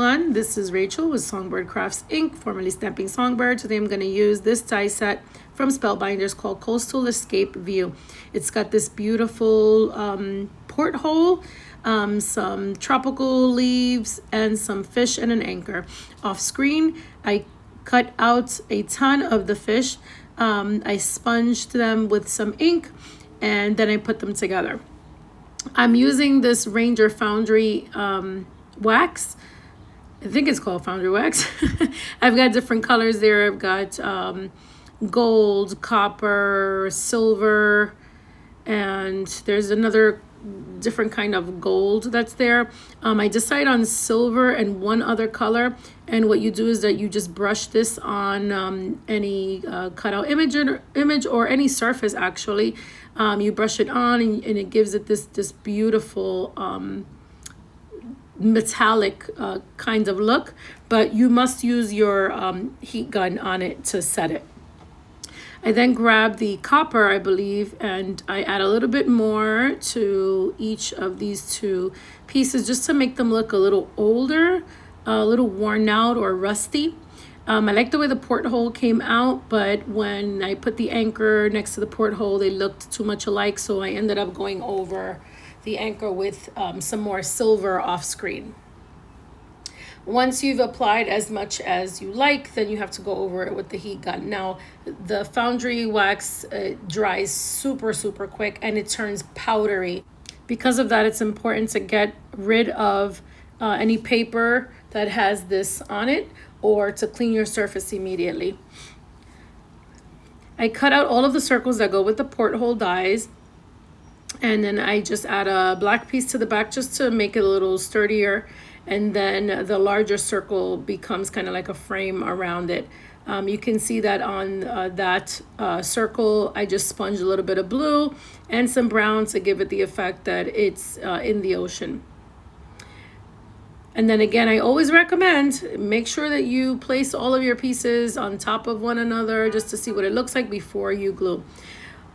everyone, this is Rachel with Songbird Crafts Inc., formerly Stamping Songbird. Today I'm going to use this die set from Spellbinders called Coastal Escape View. It's got this beautiful porthole, some tropical leaves, and some fish and an anchor. Off screen, I cut out a ton of the fish. I sponged them with some ink, and then I put them together. I'm using this Ranger Foundry wax. I think it's called Foundry wax. I've got different colors there. I've got gold, copper, silver, and there's another different kind of gold that's there. I decide on silver and one other color, and what you do is that you just brush this on any cutout image or any surface actually. You brush it on and it gives it this beautiful metallic kind of look, but you must use your heat gun on it to set it. I then grab the copper, I believe, and I add a little bit more to each of these two pieces just to make them look a little older, a little worn out or rusty. I like the way the porthole came out, but when I put the anchor next to the porthole, they looked too much alike, so I ended up going over the anchor with some more silver off screen. Once you've applied as much as you like, then you have to go over it with the heat gun. Now, the Foundry wax dries super quick and it turns powdery. Because of that, it's important to get rid of any paper that has this on it, or to clean your surface immediately. I cut out all of the circles that go with the porthole dies, and then I just add a black piece to the back just to make it a little sturdier, and then the larger circle becomes kind of like a frame around it. You can see that on that circle, I just sponged a little bit of blue and some brown to give it the effect that it's in the ocean. And then again, I always recommend make sure that you place all of your pieces on top of one another just to see what it looks like before you glue.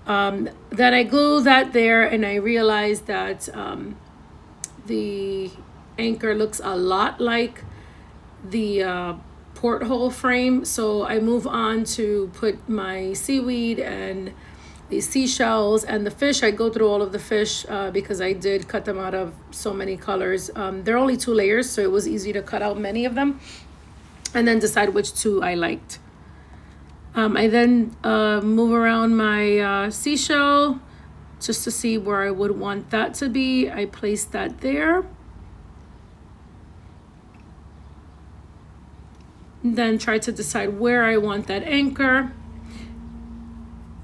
Then I glue that there, and I realized that the anchor looks a lot like the porthole frame. So I move on to put my seaweed and the seashells and the fish. I go through all of the fish because I did cut them out of so many colors. There are only 2 layers, so it was easy to cut out many of them and then decide which 2 I liked. I then move around my seashell just to see where I would want that to be. I place that there. Then try to decide where I want that anchor.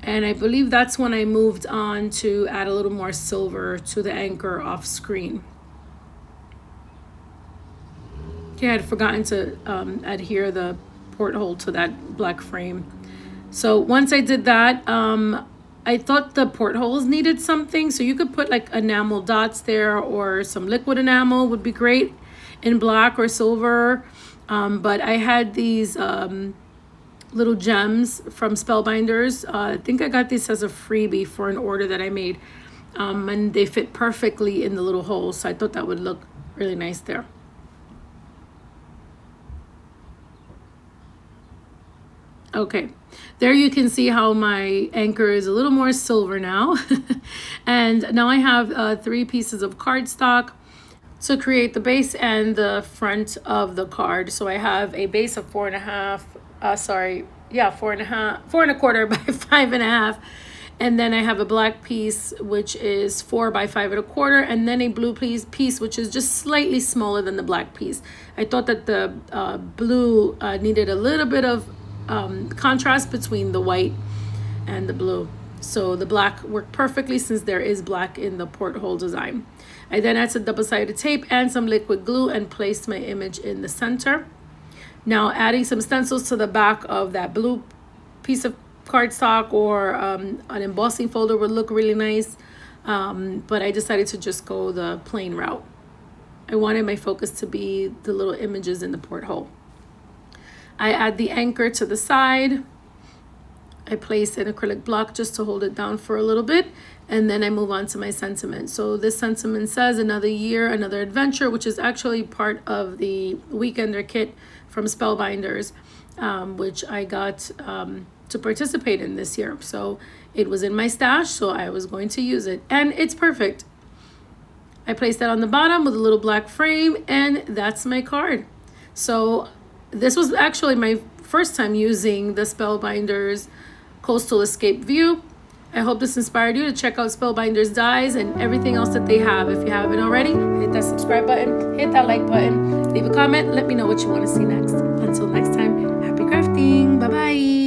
And I believe that's when I moved on to add a little more silver to the anchor off screen. Okay, I had forgotten to adhere the porthole to that black frame. So once I did that, I thought the portholes needed something. So you could put like enamel dots there, or some liquid enamel would be great in black or silver. But I had these little gems from Spellbinders. I think I got this as a freebie for an order that I made, and they fit perfectly in the little holes, so I thought that would look really nice there. Okay, there you can see how my anchor is a little more silver now. And now I have 3 pieces of cardstock to create the base and the front of the card. So I have a base of 4.25 by 5.5, and then I have a black piece which is 4 by 5.25, and then a blue piece which is just slightly smaller than the black piece. I thought that the blue needed a little bit of contrast between the white and the blue, so the black worked perfectly since there is black in the porthole design. I then add some double-sided tape and some liquid glue and placed my image in the center. Now adding some stencils to the back of that blue piece of cardstock, or an embossing folder would look really nice, but I decided to just go the plain route. I wanted my focus to be the little images in the porthole. I add the anchor to the side, I place an acrylic block just to hold it down for a little bit, and then I move on to my sentiment. So this sentiment says another year, another adventure, which is actually part of the Weekender kit from Spellbinders, which I got to participate in this year. So it was in my stash, so I was going to use it, and it's perfect. I placed that on the bottom with a little black frame, and that's my card. So this was actually my first time using the Spellbinders Coastal Escape View. I hope this inspired you to check out Spellbinders dies and everything else that they have. If you haven't already, hit that subscribe button, hit that like button, leave a comment, let me know what you want to see next. Until next time, happy crafting. Bye-bye.